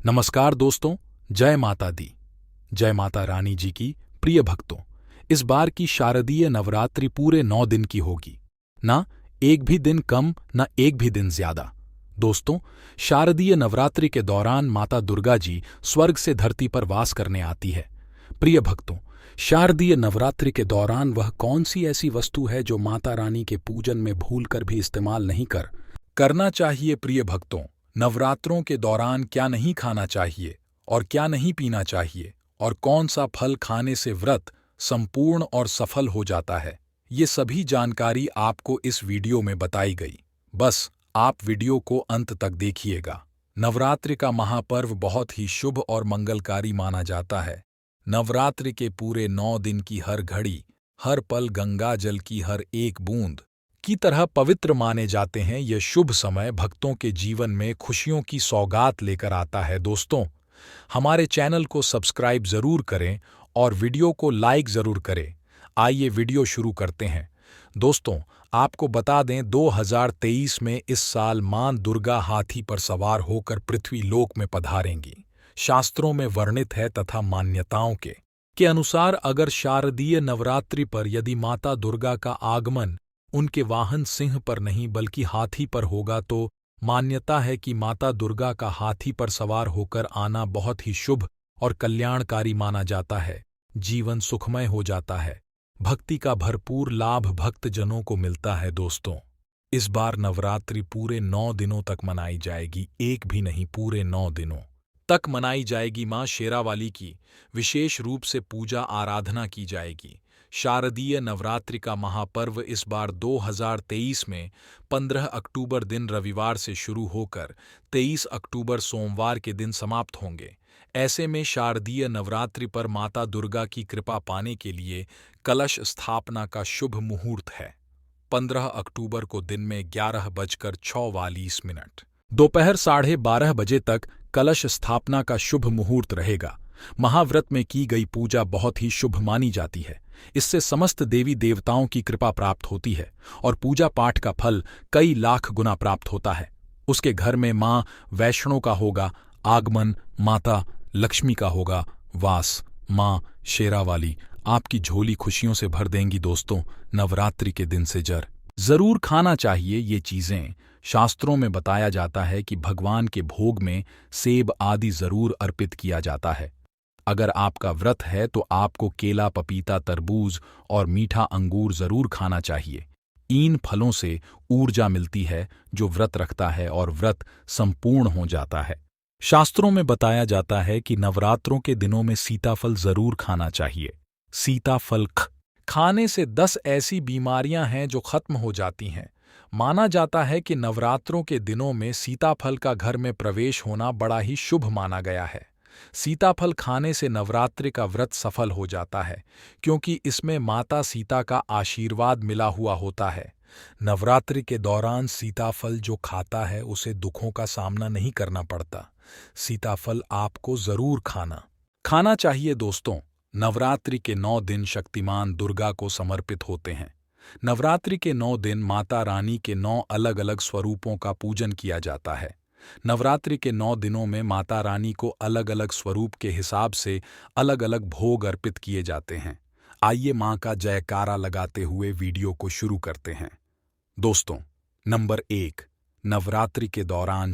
नमस्कार दोस्तों, जय माता दी, जय माता रानी जी की। प्रिय भक्तों, इस बार की शारदीय नवरात्रि पूरे 9 दिन की होगी। ना एक भी दिन कम, ना एक भी दिन ज्यादा। दोस्तों, शारदीय नवरात्रि के दौरान माता दुर्गा जी स्वर्ग से धरती पर वास करने आती है। प्रिय भक्तों, शारदीय नवरात्रि के दौरान वह कौन सी ऐसी वस्तु है जो माता रानी के पूजन में भूलकर भी इस्तेमाल नहीं करना चाहिए। प्रिय भक्तों, नवरात्रों के दौरान क्या नहीं खाना चाहिए और क्या नहीं पीना चाहिए, और कौन सा फल खाने से व्रत संपूर्ण और सफल हो जाता है, ये सभी जानकारी आपको इस वीडियो में बताई गई। बस आप वीडियो को अंत तक देखिएगा। नवरात्रि का महापर्व बहुत ही शुभ और मंगलकारी माना जाता है। नवरात्रि के पूरे 9 दिन की हर घड़ी, हर पल गंगा जल की हर एक बूंद की तरह पवित्र माने जाते हैं। यह शुभ समय भक्तों के जीवन में खुशियों की सौगात लेकर आता है। दोस्तों, हमारे चैनल को सब्सक्राइब जरूर करें और वीडियो को लाइक जरूर करें। आइए वीडियो शुरू करते हैं। दोस्तों, आपको बता दें, 2023 में इस साल मां दुर्गा हाथी पर सवार होकर पृथ्वी लोक में पधारेंगी। शास्त्रों में वर्णित है तथा मान्यताओं के अनुसार अगर शारदीय नवरात्रि पर यदि माता दुर्गा का आगमन उनके वाहन सिंह पर नहीं बल्कि हाथी पर होगा, तो मान्यता है कि माता दुर्गा का हाथी पर सवार होकर आना बहुत ही शुभ और कल्याणकारी माना जाता है। जीवन सुखमय हो जाता है। भक्ति का भरपूर लाभ भक्तजनों को मिलता है। दोस्तों, इस बार नवरात्रि पूरे 9 दिनों तक मनाई जाएगी। एक भी नहीं, पूरे 9 दिनों तक मनाई जाएगी। मां शेरावाली की विशेष रूप से पूजा आराधना की जाएगी। शारदीय नवरात्रि का महापर्व इस बार 2023 में 15 अक्टूबर दिन रविवार से शुरू होकर 23 अक्टूबर सोमवार के दिन समाप्त होंगे। ऐसे में शारदीय नवरात्रि पर माता दुर्गा की कृपा पाने के लिए कलश स्थापना का शुभ मुहूर्त है। 15 अक्टूबर को दिन में 11:46 दोपहर 12:30 बजे तक कलश स्थापना का शुभ मुहूर्त रहेगा। महाव्रत में की गई पूजा बहुत ही शुभ मानी जाती है। इससे समस्त देवी देवताओं की कृपा प्राप्त होती है और पूजा पाठ का फल कई लाख गुना प्राप्त होता है। उसके घर में मां वैष्णो का होगा आगमन, माता लक्ष्मी का होगा वास। मां शेरावाली आपकी झोली खुशियों से भर देंगी। दोस्तों, नवरात्रि के दिन से जरूर खाना चाहिए ये चीजें। शास्त्रों में बताया जाता है कि भगवान के भोग में सेब आदि जरूर अर्पित किया जाता है। अगर आपका व्रत है तो आपको केला, पपीता, तरबूज और मीठा अंगूर जरूर खाना चाहिए। इन फलों से ऊर्जा मिलती है जो व्रत रखता है और व्रत संपूर्ण हो जाता है। शास्त्रों में बताया जाता है कि नवरात्रों के दिनों में सीताफल जरूर खाना चाहिए। सीताफल खाने से 10 ऐसी बीमारियां हैं जो खत्म हो जाती हैं। माना जाता है कि नवरात्रों के दिनों में सीताफल का घर में प्रवेश होना बड़ा ही शुभ माना गया है। सीताफल खाने से नवरात्रि का व्रत सफल हो जाता है, क्योंकि इसमें माता सीता का आशीर्वाद मिला हुआ होता है। नवरात्रि के दौरान सीताफल जो खाता है उसे दुखों का सामना नहीं करना पड़ता। सीताफल आपको जरूर खाना चाहिए। दोस्तों, नवरात्रि के 9 दिन शक्तिमान दुर्गा को समर्पित होते हैं। नवरात्रि के 9 दिन माता रानी के 9 अलग अलग स्वरूपों का पूजन किया जाता है। नवरात्रि के 9 दिनों में माता रानी को अलग अलग स्वरूप के हिसाब से अलग अलग भोग अर्पित किए जाते हैं। आइए मां का जयकारा लगाते हुए वीडियो को शुरू करते हैं। दोस्तों, नंबर 1, नवरात्रि के दौरान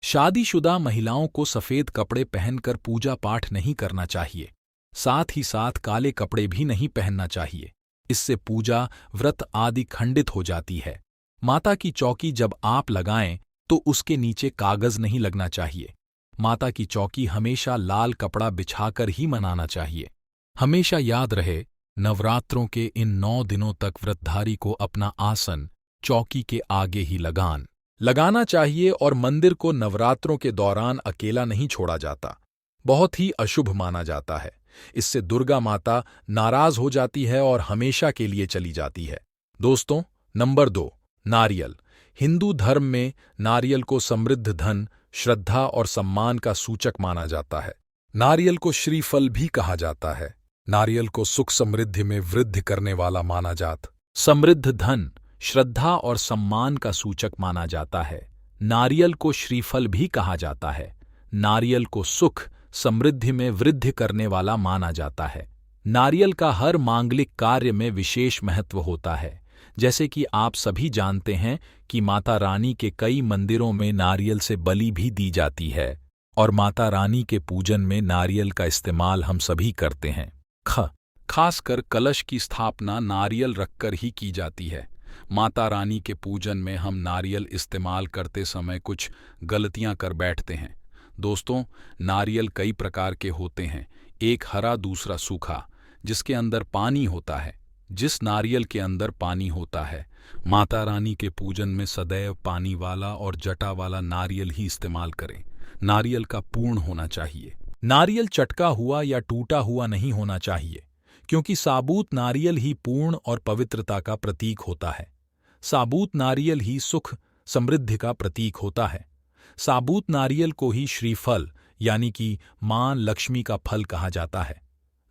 शादीशुदा महिलाओं को सफेद कपड़े पहनकर पूजा पाठ नहीं करना चाहिए। साथ ही साथ काले कपड़े भी नहीं पहनना चाहिए। इससे पूजा व्रत आदि खंडित हो जाती है। माता की चौकी जब आप लगाएं तो उसके नीचे कागज नहीं लगना चाहिए। माता की चौकी हमेशा लाल कपड़ा बिछाकर ही मनाना चाहिए। हमेशा याद रहे, नवरात्रों के इन 9 दिनों तक व्रतधारी को अपना आसन चौकी के आगे ही लगाना चाहिए और मंदिर को नवरात्रों के दौरान अकेला नहीं छोड़ा जाता। बहुत ही अशुभ माना जाता है। इससे दुर्गा माता नाराज हो जाती है और हमेशा के लिए चली जाती है। दोस्तों, नंबर 2, नारियल। हिंदू धर्म में नारियल को समृद्ध धन, श्रद्धा और सम्मान का सूचक माना जाता है। नारियल को श्रीफल भी कहा जाता है। नारियल को सुख समृद्धि में वृद्धि करने वाला माना जाता। समृद्ध धन, श्रद्धा और सम्मान का सूचक माना जाता है। नारियल को श्रीफल भी कहा जाता है। नारियल को सुख समृद्धि में वृद्धि करने वाला माना जाता है। नारियल का हर मांगलिक कार्य में विशेष महत्व होता है। जैसे कि आप सभी जानते हैं कि माता रानी के कई मंदिरों में नारियल से बलि भी दी जाती है और माता रानी के पूजन में नारियल का इस्तेमाल हम सभी करते हैं। खासकर कलश की स्थापना नारियल रखकर ही की जाती है। माता रानी के पूजन में हम नारियल इस्तेमाल करते समय कुछ गलतियां कर बैठते हैं। दोस्तों, नारियल कई प्रकार के होते हैं, एक हरा दूसरा सूखा, जिसके अंदर पानी होता है। जिस नारियल के अंदर पानी होता है, माता रानी के पूजन में सदैव पानी वाला और जटा वाला नारियल ही इस्तेमाल करें। नारियल का पूर्ण होना चाहिए। नारियल चटका हुआ या टूटा हुआ नहीं होना चाहिए, क्योंकि साबूत नारियल ही पूर्ण और पवित्रता का प्रतीक होता है। साबूत नारियल ही सुख समृद्धि का प्रतीक होता है। साबूत नारियल को ही श्रीफल यानी कि मां लक्ष्मी का फल कहा जाता है।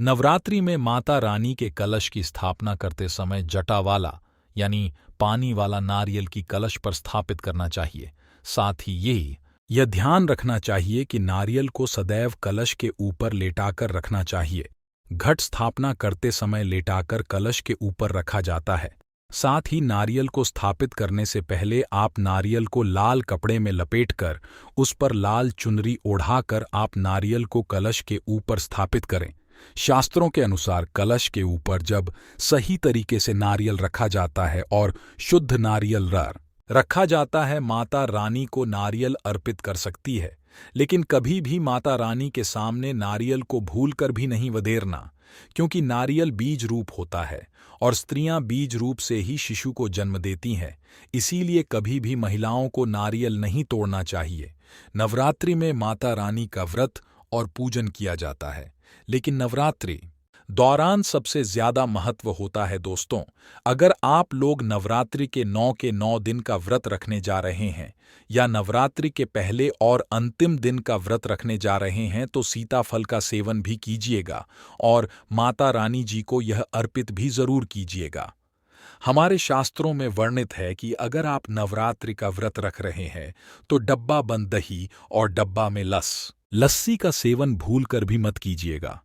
नवरात्रि में माता रानी के कलश की स्थापना करते समय जटा वाला यानी पानी वाला नारियल की कलश पर स्थापित करना चाहिए। साथ ही यह ध्यान रखना चाहिए कि नारियल को सदैव कलश के ऊपर लेटाकर रखना चाहिए। घट स्थापना करते समय लेटाकर कलश के ऊपर रखा जाता है। साथ ही नारियल को स्थापित करने से पहले आप नारियल को लाल कपड़े में लपेटकर उस पर लाल चुनरी ओढ़ाकर आप नारियल को कलश के ऊपर स्थापित करें। शास्त्रों के अनुसार कलश के ऊपर जब सही तरीके से नारियल रखा जाता है और शुद्ध नारियल रखा जाता है, माता रानी को नारियल अर्पित कर सकती है। लेकिन कभी भी माता रानी के सामने नारियल को भूलकर भी नहीं वधेरना, क्योंकि नारियल बीज रूप होता है और स्त्रियां बीज रूप से ही शिशु को जन्म देती हैं। इसीलिए कभी भी महिलाओं को नारियल नहीं तोड़ना चाहिए। नवरात्रि में माता रानी का व्रत और पूजन किया जाता है, लेकिन नवरात्रि दौरान सबसे ज्यादा महत्व होता है। दोस्तों, अगर आप लोग नवरात्रि के 9 दिन का व्रत रखने जा रहे हैं या नवरात्रि के पहले और अंतिम दिन का व्रत रखने जा रहे हैं तो सीताफल का सेवन भी कीजिएगा और माता रानी जी को यह अर्पित भी जरूर कीजिएगा। हमारे शास्त्रों में वर्णित है कि अगर आप नवरात्रि का व्रत रख रहे हैं तो डब्बा बंद दही और डब्बा में लस्सी का सेवन भूलकर भी मत कीजिएगा।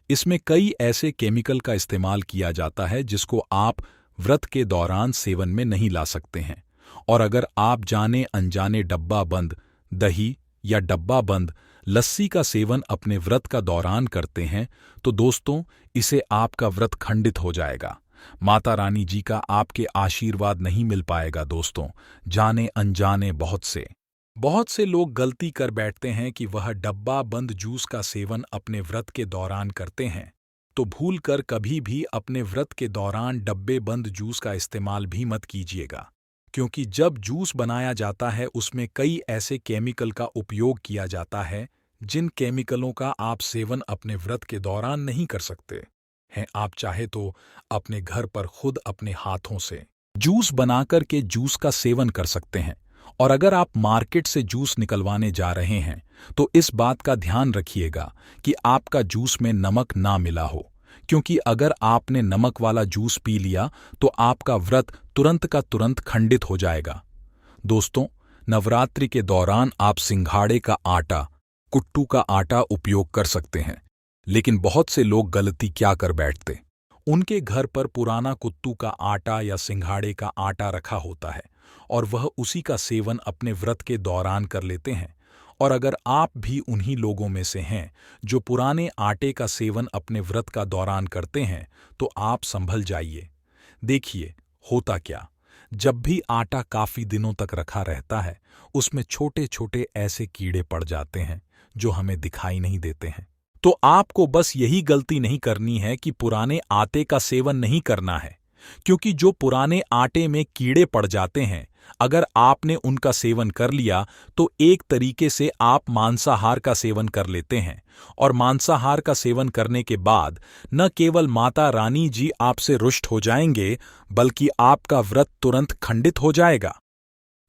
इसमें कई ऐसे केमिकल का इस्तेमाल किया जाता है जिसको आप व्रत के दौरान सेवन में नहीं ला सकते हैं। और अगर आप जाने अनजाने डब्बा बंद दही या डब्बा बंद लस्सी का सेवन अपने व्रत का दौरान करते हैं तो दोस्तों, इसे आपका व्रत खंडित हो जाएगा। माता रानी जी का आपके आशीर्वाद नहीं मिल पाएगा। दोस्तों, जाने अनजाने बहुत से लोग गलती कर बैठते हैं कि वह डब्बा बंद जूस का सेवन अपने व्रत के दौरान करते हैं, तो भूलकर कभी भी अपने व्रत के दौरान डब्बे बंद जूस का इस्तेमाल भी मत कीजिएगा, क्योंकि जब जूस बनाया जाता है उसमें कई ऐसे केमिकल का उपयोग किया जाता है जिन केमिकलों का आप सेवन अपने व्रत के दौरान नहीं कर सकते हैं। आप चाहे तो अपने घर पर खुद अपने हाथों से जूस बनाकर के जूस का सेवन कर सकते हैं। और अगर आप मार्केट से जूस निकलवाने जा रहे हैं तो इस बात का ध्यान रखिएगा कि आपका जूस में नमक ना मिला हो, क्योंकि अगर आपने नमक वाला जूस पी लिया तो आपका व्रत तुरंत का तुरंत खंडित हो जाएगा। दोस्तों, नवरात्रि के दौरान आप सिंघाड़े का आटा, कुट्टू का आटा उपयोग कर सकते हैं, लेकिन बहुत से लोग गलती क्या कर बैठते, उनके घर पर पुराना कुट्टू का आटा या सिंघाड़े का आटा रखा होता है और वह उसी का सेवन अपने व्रत के दौरान कर लेते हैं। और अगर आप भी उन्हीं लोगों में से हैं जो पुराने आटे का सेवन अपने व्रत का दौरान करते हैं तो आप संभल जाइए। देखिए होता क्या, जब भी आटा काफी दिनों तक रखा रहता है उसमें छोटे छोटे ऐसे कीड़े पड़ जाते हैं जो हमें दिखाई नहीं देते हैं। तो आपको बस यही गलती नहीं करनी है कि पुराने आटे का सेवन नहीं करना है, क्योंकि जो पुराने आटे में कीड़े पड़ जाते हैं अगर आपने उनका सेवन कर लिया तो एक तरीके से आप मांसाहार का सेवन कर लेते हैं। और मांसाहार का सेवन करने के बाद न केवल माता रानी जी आपसे रुष्ट हो जाएंगे बल्कि आपका व्रत तुरंत खंडित हो जाएगा।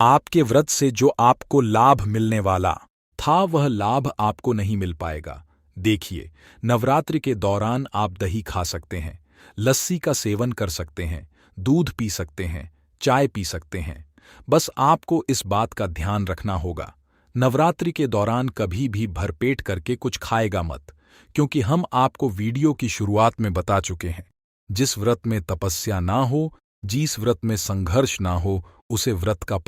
आपके व्रत से जो आपको लाभ मिलने वाला था वह लाभ आपको नहीं मिल पाएगा। देखिए, नवरात्रि के दौरान आप दही खा सकते हैं, लस्सी का सेवन कर सकते हैं, दूध पी सकते हैं, चाय पी सकते हैं। बस आपको इस बात का ध्यान रखना होगा, नवरात्रि के दौरान कभी भी भरपेट करके कुछ खाएगा मत, क्योंकि हम आपको वीडियो की शुरुआत में बता चुके हैं, जिस व्रत में तपस्या ना हो, जिस व्रत में संघर्ष ना हो, उसे व्रत का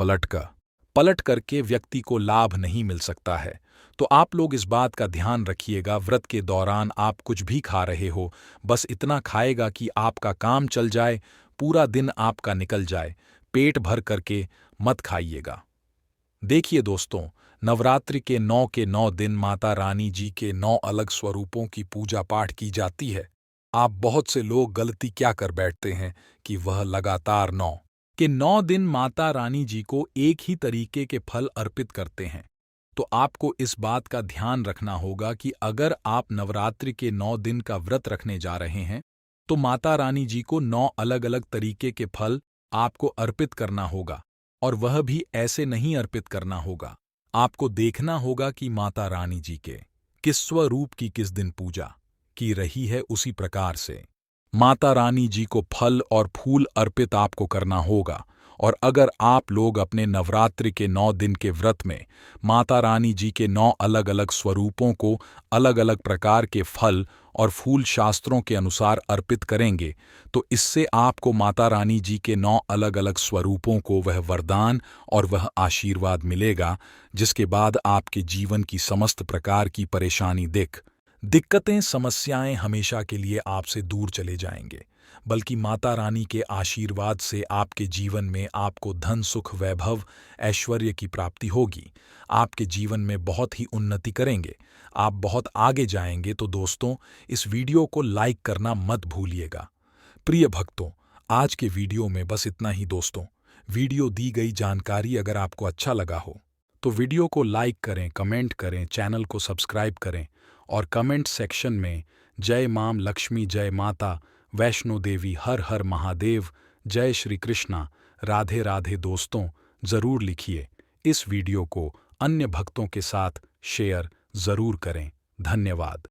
पलट करके व्यक्ति को लाभ नहीं मिल सकता है। तो आप लोग इस बात का ध्यान रखिएगा, व्रत के दौरान आप कुछ भी खा रहे हो, बस इतना खाएगा कि आपका काम चल जाए, पूरा दिन आपका निकल जाए, पेट भर करके मत खाइएगा। देखिए दोस्तों, नवरात्रि के 9 दिन माता रानी जी के 9 अलग स्वरूपों की पूजा पाठ की जाती है। आप बहुत से लोग गलती क्या कर बैठते हैं कि वह लगातार 9 दिन माता रानी जी को एक ही तरीके के फल अर्पित करते हैं। तो आपको इस बात का ध्यान रखना होगा कि अगर आप नवरात्रि के 9 दिन का व्रत रखने जा रहे हैं, तो माता रानी जी को 9 अलग-अलग तरीके के फल आपको अर्पित करना होगा, और वह भी ऐसे नहीं अर्पित करना होगा। आपको देखना होगा कि माता रानी जी के किस स्वरूप की किस दिन पूजा की रही है, उसी प्रकार से माता रानी जी को फल और फूल अर्पित आपको करना होगा। और अगर आप लोग अपने नवरात्रि के 9 दिन के व्रत में माता रानी जी के 9 अलग-अलग स्वरूपों को अलग-अलग प्रकार के फल और फूल शास्त्रों के अनुसार अर्पित करेंगे, तो इससे आपको माता रानी जी के 9 अलग-अलग स्वरूपों को वह वरदान और वह आशीर्वाद मिलेगा, जिसके बाद आपके जीवन की समस्त प्रकार की परेशानी दिक्कतें समस्याएं हमेशा के लिए आपसे दूर चले जाएंगे, बल्कि माता रानी के आशीर्वाद से आपके जीवन में आपको धन सुख वैभव ऐश्वर्य की प्राप्ति होगी। आपके जीवन में बहुत ही उन्नति करेंगे, आप बहुत आगे जाएंगे। तो दोस्तों, इस वीडियो को लाइक करना मत भूलिएगा। प्रिय भक्तों, आज के वीडियो में बस इतना ही दोस्तों। वीडियो दी गई जानकारी अगर आपको अच्छा लगा हो तो वीडियो को लाइक करें, कमेंट करें, चैनल को सब्सक्राइब करें और कमेंट सेक्शन में जय मां लक्ष्मी, जय माता वैष्णो देवी, हर हर महादेव, जय श्री कृष्णा, राधे राधे दोस्तों जरूर लिखिए। इस वीडियो को अन्य भक्तों के साथ शेयर जरूर करें। धन्यवाद।